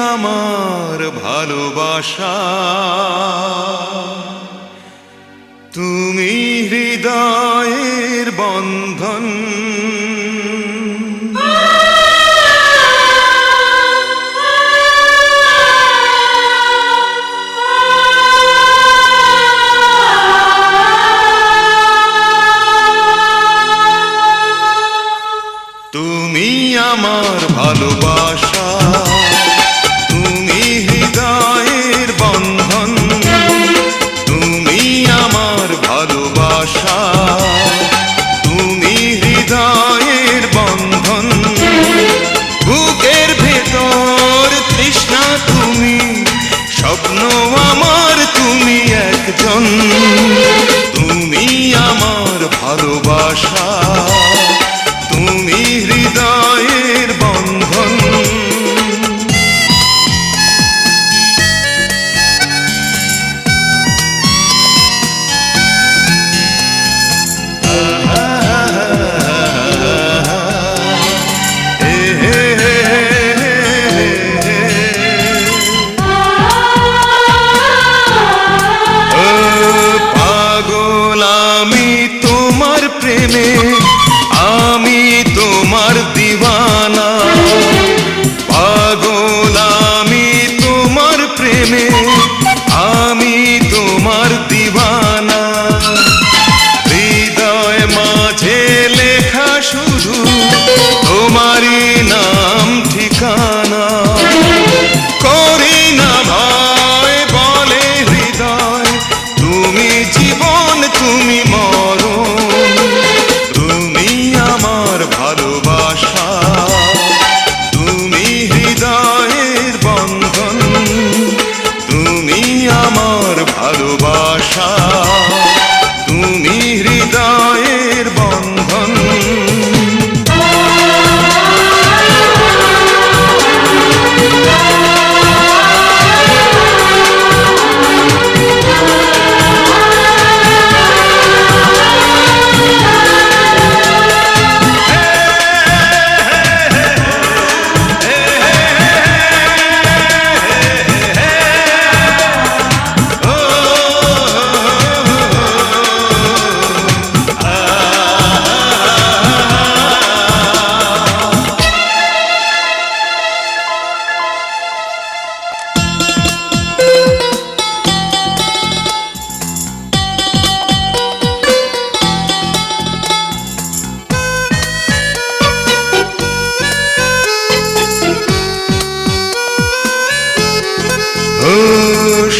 আমার ভালোবাসা, তুমি হৃদয়ের বন্ধন। তুমি আমার ভালোবাসা, তুমি হৃদয়ের বন্ধন। তুমি আমার ভালোবাসা, তুমি হৃদয়ের বন্ধন। বুকের ভেতর তৃষ্ণা তুমি, স্বপ্ন আমার তুমি একজন। তুমি আমার ভালোবাসা, তুমি হৃদয়ের বন্ধন। পাগল আমি তোমার প্রেমে, আমি তোমার দিওয়ানা। পাগল আমি তোমার প্রেমে, আমি তোমার দিওয়ানা। হৃদয় মাঝে লেখা শুধু তোমারই নাম ঠিকানা। করি না ভয় বলে হৃদয়, তুমি জীবন তুমি মরণ। তুমি আমার ভালোবাসা, তুমি হৃদয়ের বন্ধন। তুমি আমার ভালোবাসা, তুমি হৃদয়ের বন্ধন।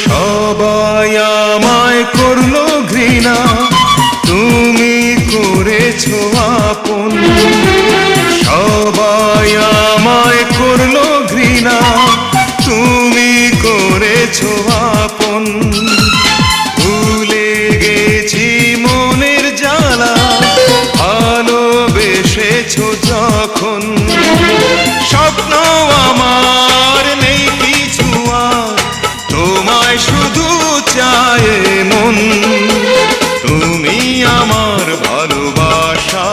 সবাই আমায় করলো ঘৃণা, তুমি করেছো আপন। সবাই আমায় করলো ঘৃণা, তুমি করেছো আপন। ভুলে গেছি মনের জ্বালা, ভালোবেসেছো যখন। স্বপ্ন আমার নেই কিছু আর, তোমায় শুধু চায় মন। তুমি আমার ভালোবাসা,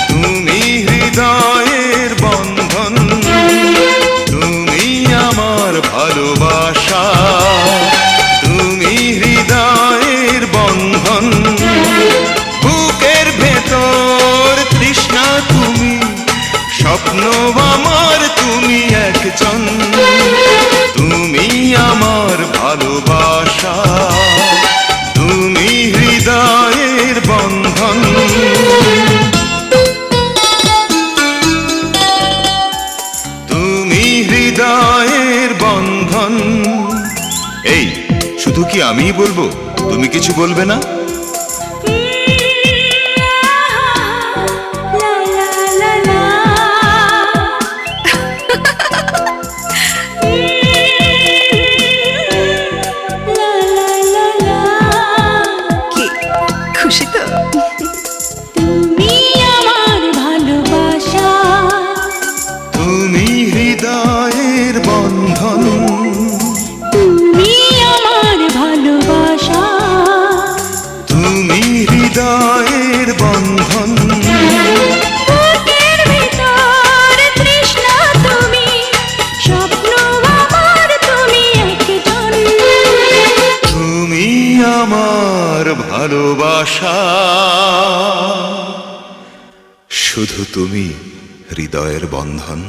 তুমি হৃদয়ের বন্ধন। তুমি আমার ভালোবাসা, তুমি হৃদয়ের বন্ধন। বুকের ভেতর তৃষ্ণা তুমি, স্বপ্ন আমার তুমি একজন। তুমি আমার ভালোবাসা, তুমি হৃদয়ের বন্ধন। তুমি হৃদয়ের বন্ধন। এই শুধু কি আমিই বলবো, তুমি কিছু বলবে না? খুশি তো? তুমি আমার ভালোবাসা, তুমি হৃদয়ের বন্ধন। তুমি আমার ভালোবাসা, তুমি হৃদয়ের বন্ধন। বুকের ভিতর তৃষ্ণা তুমি, স্বপ্ন আমার ভালোবাসা শুধু তুমি হৃদয়ের বন্ধন।